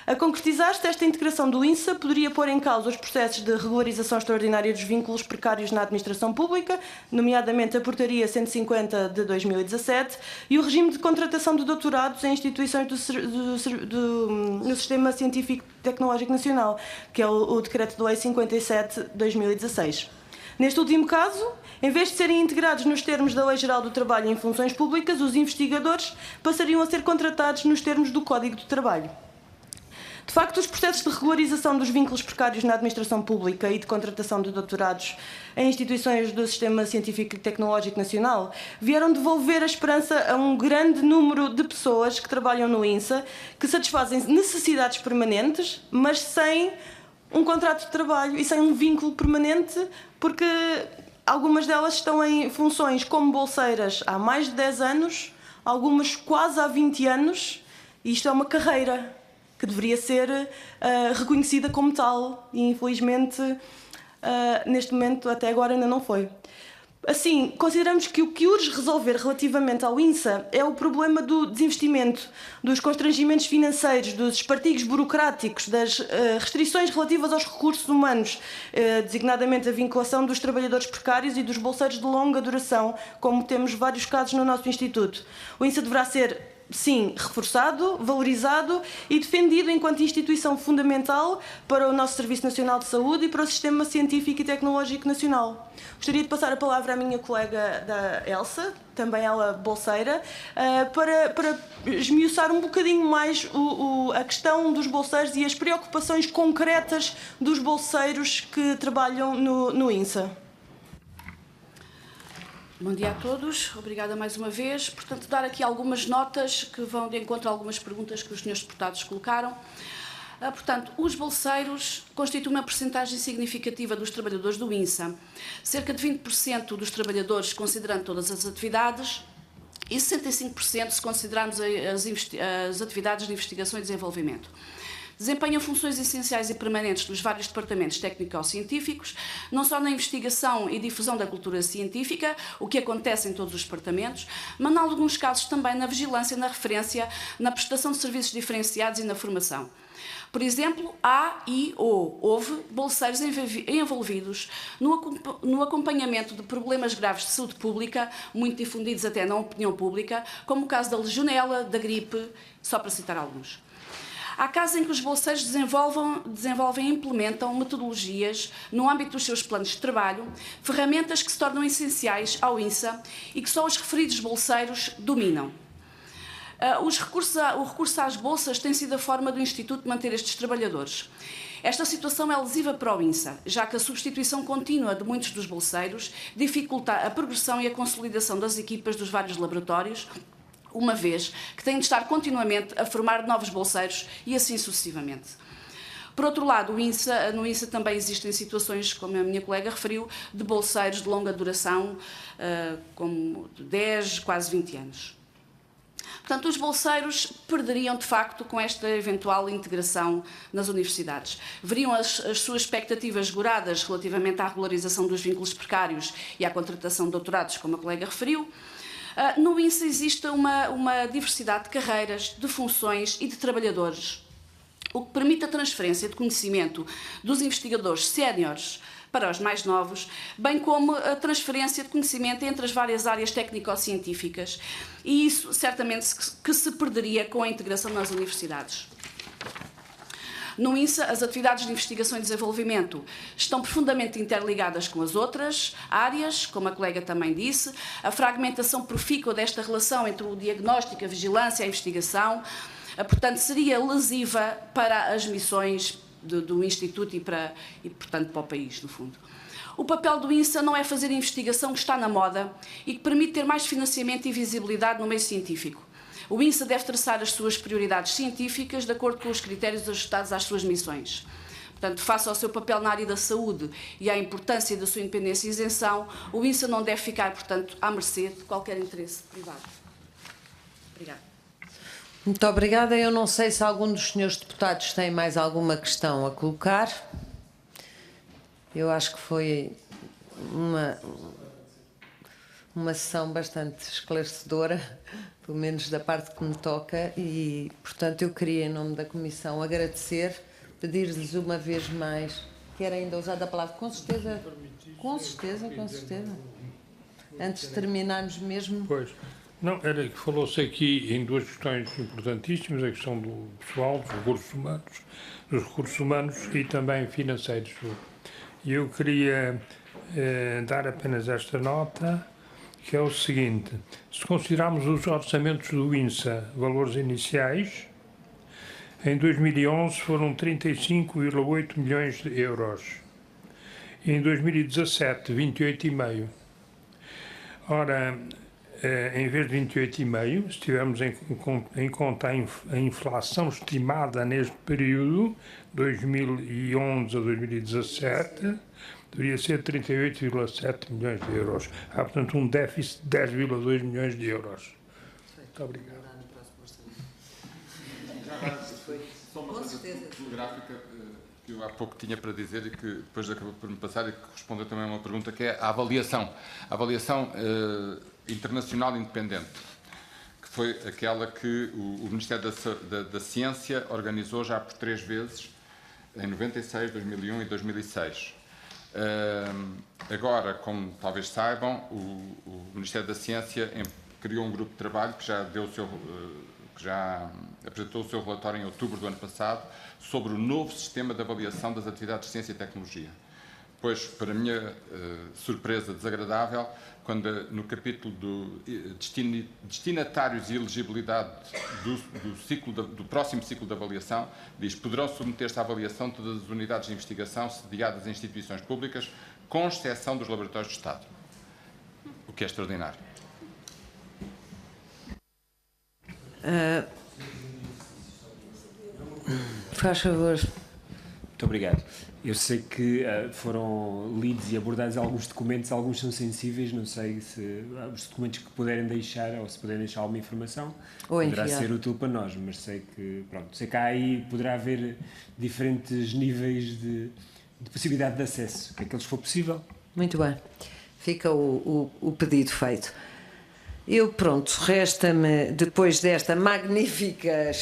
A concretizar-se, esta integração do INSA poderia pôr em causa os processos de regularização extraordinária dos vínculos precários na administração pública, nomeadamente a Portaria 150 de 2017 e o regime de contratação de doutorados em instituições no Sistema Científico e Tecnológico Nacional, que é o Decreto de Lei 57 de 2016. Neste último caso, em vez de serem integrados nos termos da Lei Geral do Trabalho em funções públicas, os investigadores passariam a ser contratados nos termos do Código do Trabalho. De facto, os processos de regularização dos vínculos precários na administração pública e de contratação de doutorados em instituições do Sistema Científico e Tecnológico Nacional vieram devolver a esperança a um grande número de pessoas que trabalham no INSA, que satisfazem necessidades permanentes, mas sem um contrato de trabalho e sem um vínculo permanente, porque algumas delas estão em funções como bolseiras há mais de 10 anos, algumas quase há 20 anos, e isto é uma carreira que deveria ser reconhecida como tal e, infelizmente, neste momento, até agora, ainda não foi. Assim, consideramos que o que urge resolver relativamente ao INSA é o problema do desinvestimento, dos constrangimentos financeiros, dos espartilhos burocráticos, das restrições relativas aos recursos humanos, designadamente a vinculação dos trabalhadores precários e dos bolseiros de longa duração, como temos vários casos no nosso Instituto. O INSA deverá ser, sim, reforçado, valorizado e defendido enquanto instituição fundamental para o nosso Serviço Nacional de Saúde e para o Sistema Científico e Tecnológico Nacional. Gostaria de passar a palavra à minha colega da Elsa, também ela bolseira, para esmiuçar um bocadinho mais a questão dos bolseiros e as preocupações concretas dos bolseiros que trabalham no INSA. Bom dia a todos, obrigada mais uma vez. Portanto, dar aqui algumas notas que vão de encontro a algumas perguntas que os senhores deputados colocaram. Portanto, os bolseiros constituem uma percentagem significativa dos trabalhadores do INSA. Cerca de 20% dos trabalhadores, considerando todas as atividades, e 65% se considerarmos as atividades de investigação e desenvolvimento. Desempenham funções essenciais e permanentes nos vários departamentos técnico-científicos, não só na investigação e difusão da cultura científica, o que acontece em todos os departamentos, mas, em alguns casos, também na vigilância, na referência, na prestação de serviços diferenciados e na formação. Por exemplo, houve bolseiros envolvidos no acompanhamento de problemas graves de saúde pública, muito difundidos até na opinião pública, como o caso da legionela, da gripe, só para citar alguns. Há casos em que os bolseiros desenvolvem e implementam metodologias no âmbito dos seus planos de trabalho, ferramentas que se tornam essenciais ao INSA e que só os referidos bolseiros dominam. O recurso às bolsas tem sido a forma do Instituto manter estes trabalhadores. Esta situação é lesiva para o INSA, já que a substituição contínua de muitos dos bolseiros dificulta a progressão e a consolidação das equipas dos vários laboratórios, uma vez que têm de estar continuamente a formar novos bolseiros e assim sucessivamente. Por outro lado, no INSA também existem situações, como a minha colega referiu, de bolseiros de longa duração, como de 10, quase 20 anos. Portanto, os bolseiros perderiam, de facto, com esta eventual integração nas universidades. Veriam as suas expectativas esgoradas relativamente à regularização dos vínculos precários e à contratação de doutorados, como a colega referiu. No INSA existe uma diversidade de carreiras, de funções e de trabalhadores, o que permite a transferência de conhecimento dos investigadores séniores para os mais novos, bem como a transferência de conhecimento entre as várias áreas técnico-científicas, e isso certamente que se perderia com a integração nas universidades. No INSA, as atividades de investigação e desenvolvimento estão profundamente interligadas com as outras áreas, como a colega também disse. A fragmentação profícua desta relação entre o diagnóstico, a vigilância e a investigação, portanto, seria lesiva para as missões do Instituto e, portanto, para o país, no fundo. O papel do INSA não é fazer a investigação que está na moda e que permite ter mais financiamento e visibilidade no meio científico. O INSA deve traçar as suas prioridades científicas de acordo com os critérios ajustados às suas missões. Portanto, face ao seu papel na área da saúde e à importância da sua independência e isenção, o INSA não deve ficar, portanto, à mercê de qualquer interesse privado. Obrigada. Muito obrigada. Eu não sei se algum dos senhores deputados tem mais alguma questão a colocar. Eu acho que foi uma sessão bastante esclarecedora, pelo menos da parte que me toca, e, portanto, eu queria, em nome da Comissão, agradecer, pedir-lhes uma vez mais, quero ainda usar a palavra, com certeza, antes de terminarmos mesmo. Pois. Não, era que falou-se aqui em duas questões importantíssimas, a questão do pessoal, dos recursos humanos e também financeiros. E eu queria dar apenas esta nota, que é o seguinte: se considerarmos os orçamentos do INSA, valores iniciais, em 2011 foram 35,8 milhões de euros. E em 2017, 28,5. Ora, em vez de 28,5, se tivermos em conta a inflação estimada neste período, 2011 a 2017, deveria ser 38,7 milhões de euros. Há, portanto, um déficit de 10,2 milhões de euros. Muito obrigado. Só uma coisa telegráfica que eu há pouco tinha para dizer e que depois acabou por me passar e que respondeu também a uma pergunta, que é a avaliação. A avaliação internacional independente, que foi aquela que o Ministério da Ciência organizou já por 3 vezes, em 96, 2001 e 2006. Agora, como talvez saibam, o Ministério da Ciência criou um grupo de trabalho que já apresentou o seu relatório em outubro do ano passado sobre o novo sistema de avaliação das atividades de ciência e tecnologia. Pois, para a minha surpresa desagradável, quando no capítulo do destinatários e elegibilidade do próximo ciclo de avaliação, diz: poderão submeter-se à avaliação todas as unidades de investigação sediadas em instituições públicas, com exceção dos laboratórios de Estado. O que é extraordinário. Faz favor. Muito obrigado. Eu sei que foram lidos e abordados alguns documentos, alguns são sensíveis, não sei se os documentos que puderem deixar, ou se puderem deixar alguma informação, poderá ser útil para nós, mas sei que há aí, poderá haver diferentes níveis de possibilidade de acesso, aqueles que for possível. Muito bem. Fica o pedido feito. Eu, resta-me, depois desta magnífica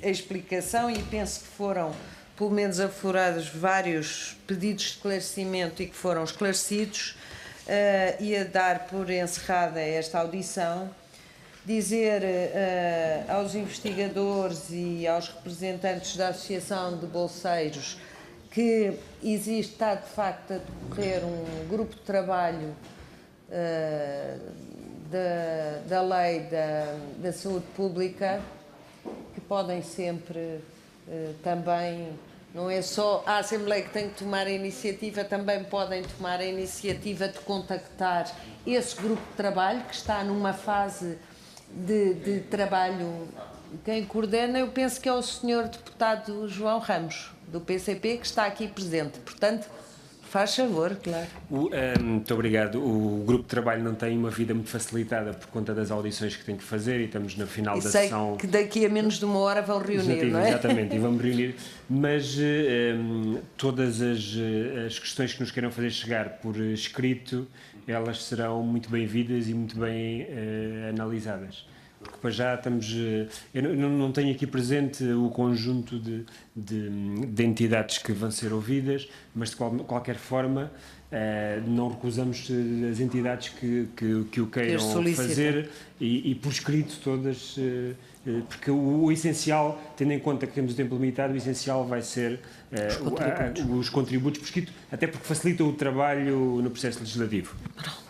explicação, e penso que foram, pelo menos, aflorados vários pedidos de esclarecimento e que foram esclarecidos, e a dar por encerrada esta audição, dizer aos investigadores e aos representantes da Associação de Bolseiros que está, de facto, a decorrer um grupo de trabalho da Lei da Saúde Pública, que podem sempre também, não é só a Assembleia que tem que tomar a iniciativa, também podem tomar a iniciativa de contactar esse grupo de trabalho, que está numa fase de trabalho. Quem coordena, eu penso que é o Sr. Deputado João Ramos, do PCP, que está aqui presente. Portanto, faz favor, claro. Muito obrigado. O grupo de trabalho não tem uma vida muito facilitada por conta das audições que tem que fazer, e estamos no final da sessão. Sei que daqui a menos de uma hora vão reunir, não é? Exatamente, e vamos reunir. Mas todas as questões que nos queiram fazer chegar por escrito, elas serão muito bem-vindas e muito bem analisadas. Porque para já estamos... Eu não tenho aqui presente o conjunto de entidades que vão ser ouvidas, mas de qualquer forma não recusamos as entidades que o queiram fazer e por escrito todas, porque o essencial, tendo em conta que temos o tempo limitado, o essencial vai ser os contributos por escrito, até porque facilita o trabalho no processo legislativo. Pronto.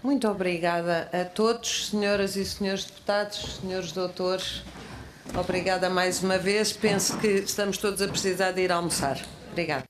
Muito obrigada a todos, senhoras e senhores deputados, senhores doutores. Obrigada mais uma vez. Penso que estamos todos a precisar de ir almoçar. Obrigada.